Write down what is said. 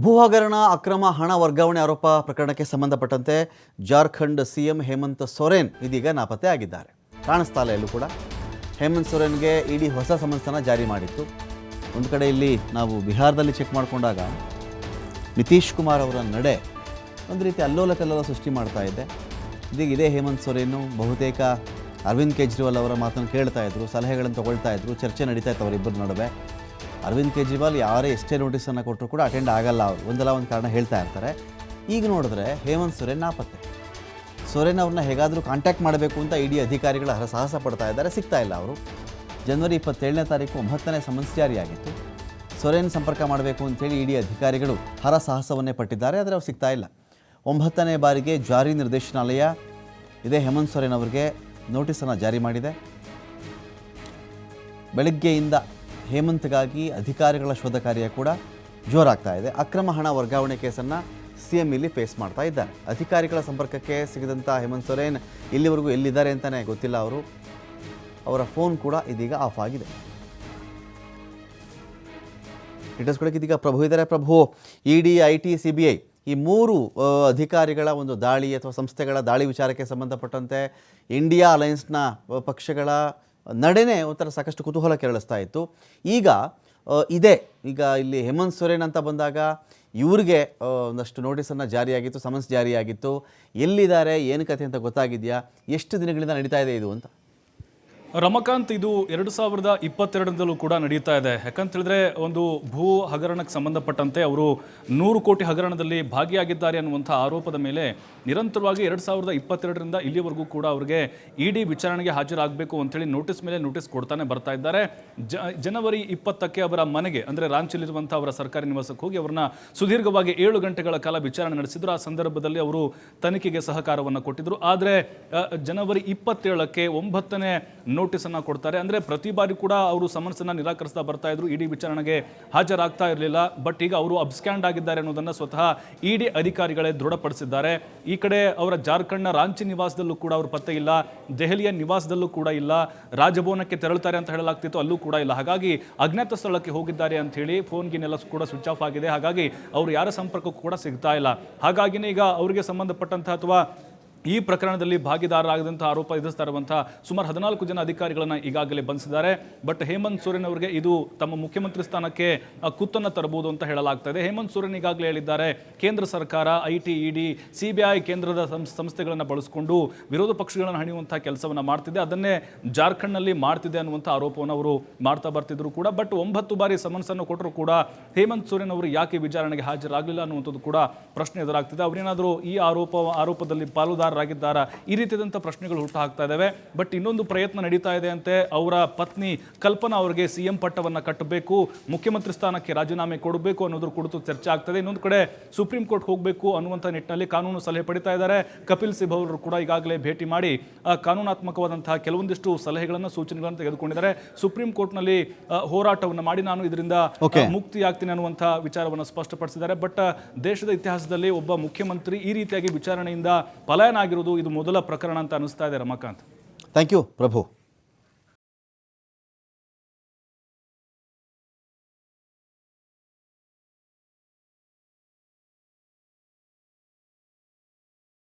ಭೂ ಹಗರಣ ಅಕ್ರಮ ಹಣ ವರ್ಗಾವಣೆ ಆರೋಪ ಪ್ರಕರಣಕ್ಕೆ ಸಂಬಂಧಪಟ್ಟಂತೆ ಜಾರ್ಖಂಡ್ ಸಿಎಂ ಹೇಮಂತ್ ಸೊರೇನ್ ಇದೀಗ ನಾಪತ್ತೆ ಆಗಿದ್ದಾರೆ. ಕಾಣಿಸ್ತಾ ಇಲ್ಲ ಎಲ್ಲೂ ಕೂಡ. ಹೇಮಂತ್ ಸೊರೇನ್ಗೆ ಇಡಿ ಹೊಸ ಸಮನ್ಸನ್ನು ಜಾರಿ ಮಾಡಿತ್ತು. ಒಂದು ಕಡೆ ಇಲ್ಲಿ ನಾವು ಬಿಹಾರದಲ್ಲಿ ಚೆಕ್ ಮಾಡಿಕೊಂಡಾಗ ನಿತೀಶ್ ಕುಮಾರ್ ಅವರ ನಡೆ ಒಂದು ರೀತಿ ಅಲ್ಲೋಲ ಕಲ್ಲೋಲ ಸೃಷ್ಟಿ ಮಾಡ್ತಾ ಇದೆ. ಇದೀಗ ಇದೇ ಹೇಮಂತ್ ಸೊರೇನು ಬಹುತೇಕ ಅರವಿಂದ್ ಕೇಜ್ರಿವಾಲ್ ಅವರ ಮಾತನ್ನು ಕೇಳ್ತಾ ಇದ್ರು, ಸಲಹೆಗಳನ್ನು ತಗೊಳ್ತಾ ಇದ್ರು, ಚರ್ಚೆ ನಡೀತಾ ಇತ್ತು ಅವರಿಬ್ಬರ ನಡುವೆ. ಅರವಿಂದ್ ಕೇಜ್ರಿವಾಲ್ ಯಾರೇ ಎಷ್ಟೇ ನೋಟಿಸನ್ನು ಕೊಟ್ಟರು ಕೂಡ ಅಟೆಂಡ್ ಆಗಲ್ಲ, ಒಂದಲ್ಲ ಒಂದು ಕಾರಣ ಹೇಳ್ತಾ ಇರ್ತಾರೆ. ಈಗ ನೋಡಿದ್ರೆ ಹೇಮಂತ್ ಸೊರೇನ್ ನಾಪತ್ತೆ. ಸೊರೇನ್ ಅವ್ರನ್ನ ಹೇಗಾದರೂ ಕಾಂಟ್ಯಾಕ್ಟ್ ಮಾಡಬೇಕು ಅಂತ ಇಡಿ ಅಧಿಕಾರಿಗಳ ಹರಸಾಹಸ ಪಡ್ತಾ ಇದ್ದಾರೆ, ಸಿಗ್ತಾ ಇಲ್ಲ ಅವರು. ಜನವರಿ 27ನೇ ತಾರೀಕು 9ನೇ ಸಮನ್ಸ್ ಜಾರಿಯಾಗಿತ್ತು. ಸೊರೇನ್ ಸಂಪರ್ಕ ಮಾಡಬೇಕು ಅಂತೇಳಿ ಇಡಿ ಅಧಿಕಾರಿಗಳು ಹರಸಾಹಸವನ್ನೇ ಪಟ್ಟಿದ್ದಾರೆ, ಆದರೆ ಅವ್ರು ಸಿಗ್ತಾ ಇಲ್ಲ. 9ನೇ ಬಾರಿಗೆ ಜಾರಿ ನಿರ್ದೇಶನಾಲಯ ಇದೇ ಹೇಮಂತ್ ಸೊರೇನ್ ಅವರಿಗೆ ನೋಟಿಸನ್ನು ಜಾರಿ ಮಾಡಿದೆ. ಬೆಳಗ್ಗೆಯಿಂದ ಹೇಮಂತ್ಗಾಗಿ ಅಧಿಕಾರಿಗಳ ಶೋಧ ಕಾರ್ಯ ಕೂಡ ಜೋರಾಗ್ತಾ ಇದೆ. ಅಕ್ರಮ ಹಣ ವರ್ಗಾವಣೆ ಕೇಸನ್ನು ಸಿಎಂ ಇಲ್ಲಿ ಫೇಸ್ ಮಾಡ್ತಾ ಇದ್ದಾರೆ. ಅಧಿಕಾರಿಗಳ ಸಂಪರ್ಕಕ್ಕೆ ಸಿಗದಂಥ ಹೇಮಂತ್ ಸೊರೇನ್ ಇಲ್ಲಿವರೆಗೂ ಎಲ್ಲಿದ್ದಾರೆ ಅಂತಲೇ ಗೊತ್ತಿಲ್ಲ. ಅವರ ಫೋನ್ ಕೂಡ ಇದೀಗ ಆಫ್ ಆಗಿದೆ. ಡೀಟೇಲ್ಸ್ ಕೊಡೋಕೆ ಇದೀಗ ಪ್ರಭು ಇದ್ದಾರೆ. ಪ್ರಭು, ಇಡಿ, ಐಟಿ, ಸಿಬಿಐ ಈ ಮೂರು ಅಧಿಕಾರಿಗಳ ಒಂದು ದಾಳಿ ಅಥವಾ ಸಂಸ್ಥೆಗಳ ದಾಳಿ ವಿಚಾರಕ್ಕೆ ಸಂಬಂಧಪಟ್ಟಂತೆ ಇಂಡಿಯಾ ಅಲಯನ್ಸ್ನ ಪಕ್ಷಗಳ ನಡೆನೇ ಒಂಥರ ಸಾಕಷ್ಟು ಕುತೂಹಲ ಕೆರಳಿಸ್ತಾ ಇತ್ತು. ಈಗ ಇಲ್ಲಿ ಹೇಮಂತ್ ಸೊರೇನ್ ಅಂತ ಬಂದಾಗ ಇವ್ರಿಗೆ ಒಂದಷ್ಟು ನೋಟಿಸನ್ನು ಜಾರಿಯಾಗಿತ್ತು, ಸಮನ್ಸ್ ಜಾರಿಯಾಗಿತ್ತು. ಎಲ್ಲಿದ್ದಾರೆ, ಏನು ಕಥೆ ಅಂತ ಗೊತ್ತಾಗಿದೆಯಾ? ಎಷ್ಟು ದಿನಗಳಿಂದ ನಡೀತಾ ಇದೆ ಇದು ಅಂತ? ರಮಕಾಂತ್, ಇದು 2022 ಕೂಡ ನಡೀತಾ ಇದೆ. ಯಾಕಂತ ಹೇಳಿದ್ರೆ ಒಂದು ಭೂ ಹಗರಣಕ್ಕೆ ಸಂಬಂಧಪಟ್ಟಂತೆ ಅವರು 100 ಕೋಟಿ ಹಗರಣದಲ್ಲಿ ಭಾಗಿಯಾಗಿದ್ದಾರೆ ಅನ್ನುವಂಥ ಆರೋಪದ ಮೇಲೆ ನಿರಂತರವಾಗಿ 2022ರಿಂದ ಇಲ್ಲಿವರೆಗೂ ಕೂಡ ಅವರಿಗೆ ಇಡಿ ವಿಚಾರಣೆಗೆ ಹಾಜರಾಗಬೇಕು ಅಂತೇಳಿ ನೋಟಿಸ್ ಮೇಲೆ ನೋಟಿಸ್ ಕೊಡ್ತಾನೆ ಬರ್ತಾ ಇದ್ದಾರೆ. ಜನವರಿ 20ಕ್ಕೆ ಅವರ ಮನೆಗೆ, ಅಂದರೆ ರಾಂಚಿಲಿರುವಂಥ ಅವರ ಸರ್ಕಾರಿ ನಿವಾಸಕ್ಕೆ ಹೋಗಿ ಅವರನ್ನ ಸುದೀರ್ಘವಾಗಿ 7 ಗಂಟೆಗಳ ಕಾಲ ವಿಚಾರಣೆ ನಡೆಸಿದ್ರು. ಆ ಸಂದರ್ಭದಲ್ಲಿ ಅವರು ತನಿಖೆಗೆ ಸಹಕಾರವನ್ನು ಕೊಟ್ಟಿದ್ರು. ಆದರೆ ಜನವರಿ 27ಕ್ಕೆ 9ನೇ ನೋಟಿಸನ್ನು ಕೊಡ್ತಾರೆ. ಅಂದರೆ ಪ್ರತಿ ಬಾರಿ ಕೂಡ ಅವರು ಸಮನ್ಸನ್ನು ನಿರಾಕರಿಸ್ತಾ ಬರ್ತಾ ಇದ್ರು, ಇಡಿ ವಿಚಾರಣೆಗೆ ಹಾಜರಾಗ್ತಾ ಇರಲಿಲ್ಲ. ಬಟ್ ಈಗ ಅವರು ಅಬ್ಸ್ಕ್ಯಾಂಡ್ ಆಗಿದ್ದಾರೆ ಅನ್ನೋದನ್ನು ಸ್ವತಃ ಇಡಿ ಅಧಿಕಾರಿಗಳೇ ದೃಢಪಡಿಸಿದ್ದಾರೆ. ಈ ಕಡೆ ಅವರ ಜಾರ್ಖಂಡ್ನ ರಾಂಚಿ ನಿವಾಸದಲ್ಲೂ ಕೂಡ ಅವರು ಪತ್ತೆ ಇಲ್ಲ, ದೆಹಲಿಯ ನಿವಾಸದಲ್ಲೂ ಕೂಡ ಇಲ್ಲ, ರಾಜಭವನಕ್ಕೆ ತೆರಳುತ್ತಾರೆ ಅಂತ ಹೇಳಲಾಗ್ತಿತ್ತು, ಅಲ್ಲೂ ಕೂಡ ಇಲ್ಲ. ಹಾಗಾಗಿ ಅಜ್ಞಾತ ಸ್ಥಳಕ್ಕೆ ಹೋಗಿದ್ದಾರೆ ಅಂತ ಹೇಳಿ ಫೋನ್ಗಿನೆಲ್ಲ ಕೂಡ ಸ್ವಿಚ್ ಆಫ್ ಆಗಿದೆ. ಹಾಗಾಗಿ ಅವರು ಯಾರ ಸಂಪರ್ಕಕ್ಕೂ ಕೂಡ ಸಿಗ್ತಾ ಇಲ್ಲ. ಹಾಗಾಗಿನೇ ಈಗ ಅವರಿಗೆ ಸಂಬಂಧಪಟ್ಟಂತಹ ಅಥವಾ ಈ ಪ್ರಕರಣದಲ್ಲಿ ಭಾಗಿದಾರರಾಗದಂಥ ಆರೋಪ ಎದುರಿಸ್ತಾ ಇರುವಂಥ ಸುಮಾರು 14 ಜನ ಅಧಿಕಾರಿಗಳನ್ನು ಈಗಾಗಲೇ ಬಂಧಿಸಿದ್ದಾರೆ. ಬಟ್ ಹೇಮಂತ್ ಸೊರೇನ್ ಅವರಿಗೆ ಇದು ತಮ್ಮ ಮುಖ್ಯಮಂತ್ರಿ ಸ್ಥಾನಕ್ಕೆ ಕುತ್ತನ್ನು ತರಬಹುದು ಅಂತ ಹೇಳಲಾಗ್ತಾ ಇದೆ. ಹೇಮಂತ್ ಸೊರೇನ್ ಈಗಾಗಲೇ ಹೇಳಿದ್ದಾರೆ, ಕೇಂದ್ರ ಸರ್ಕಾರ, ಐಟಿ, ಇಡಿ, ಸಿಬಿಐ ಕೇಂದ್ರದ ಸಂಸ್ಥೆಗಳನ್ನು ಬಳಸಿಕೊಂಡು ವಿರೋಧ ಪಕ್ಷಗಳನ್ನು ಹಣಿಯುವಂಥ ಕೆಲಸವನ್ನು ಮಾಡ್ತಿದೆ, ಅದನ್ನೇ ಜಾರ್ಖಂಡ್ನಲ್ಲಿ ಮಾಡ್ತಿದೆ ಅನ್ನುವಂಥ ಆರೋಪವನ್ನು ಅವರು ಮಾಡ್ತಾ ಬರ್ತಿದ್ರು ಕೂಡ. ಬಟ್ 9 ಬಾರಿ ಸಮನ್ಸನ್ನು ಕೊಟ್ಟರು ಕೂಡ ಹೇಮಂತ್ ಸೊರೇನ್ ಅವರು ಯಾಕೆ ವಿಚಾರಣೆಗೆ ಹಾಜರಾಗಲಿಲ್ಲ ಅನ್ನುವಂಥದ್ದು ಕೂಡ ಪ್ರಶ್ನೆ ಎದುರಾಗ್ತಿದೆ. ಅವರೇನಾದರೂ ಈ ಆರೋಪದಲ್ಲಿ ಪಾಲುದಾರರಾಗಿದ್ದಾರಾ, ಈ ರೀತಿಯಾದಂಥ ಪ್ರಶ್ನೆಗಳು ಹುಟ್ಟು ಹಾಕ್ತಾ ಇದ್ದಾವೆ. ಬಟ್ ಇನ್ನೊಂದು ಪ್ರಯತ್ನ ನಡೀತಾ ಇದೆ ಅಂತೆ. ಅವರ ಪತ್ನಿ ಕಲ್ಪನಾ ಅವರಿಗೆ ಸಿಎಂ ಪಟ್ಟವನ್ನು ಕಟ್ಟಬೇಕು, ಮುಖ್ಯಮಂತ್ರಿ ಸ್ಥಾನಕ್ಕೆ ರಾಜೀನಾಮೆ ಕೊಡಬೇಕು ಅನ್ನೋದ್ರ ಕುರಿತು ಚರ್ಚೆ ಆಗ್ತದೆ. ಇನ್ನೊಂದು ಕಡೆ ಸುಪ್ರೀಂ ಕೋರ್ಟ್ ಹೋಗಬೇಕು ಅನ್ನುವಂಥ ನಿಟ್ಟಿನಲ್ಲಿ ಕಾನೂನು ಸಲಹೆ ಪಡಿತಾ ಇದ್ದಾರೆ. ಕಪಿಲ್ ಸಿಬಲ್ ಅವರು ಕೂಡ ಈಗಾಗಲೇ ಭೇಟಿ ಮಾಡಿ ಕಾನೂನಾತ್ಮಕವಾದಂತಹ ಕೆಲವೊಂದಿಷ್ಟು ಸಲಹೆಗಳನ್ನು, ಸೂಚನೆಗಳನ್ನು ತೆಗೆದುಕೊಂಡಿದ್ದಾರೆ. ಸುಪ್ರೀಂ ಕೋರ್ಟ್ನಲ್ಲಿ ಹೋರಾಟವನ್ನು ಮಾಡಿ ನಾನು ಇದರಿಂದ ಮುಕ್ತಿ ಆಗ್ತೀನಿ ಅನ್ನುವಂಥ ವಿಚಾರವನ್ನು ಸ್ಪಷ್ಟಪಡಿಸಿದ್ದಾರೆ. ಬಟ್ ದೇಶದ ಇತಿಹಾಸದಲ್ಲಿ ಒಬ್ಬ ಮುಖ್ಯಮಂತ್ರಿ ಈ ರೀತಿಯಾಗಿ ವಿಚಾರಣೆಯಿಂದ ಪಲಾಯನ ಆಗಿರುವುದು ಇದು ಮೊದಲ ಪ್ರಕರಣ ಅಂತ ಅನಿಸ್ತಾ ಇದೆ. Ramakant, thank you Prabhu.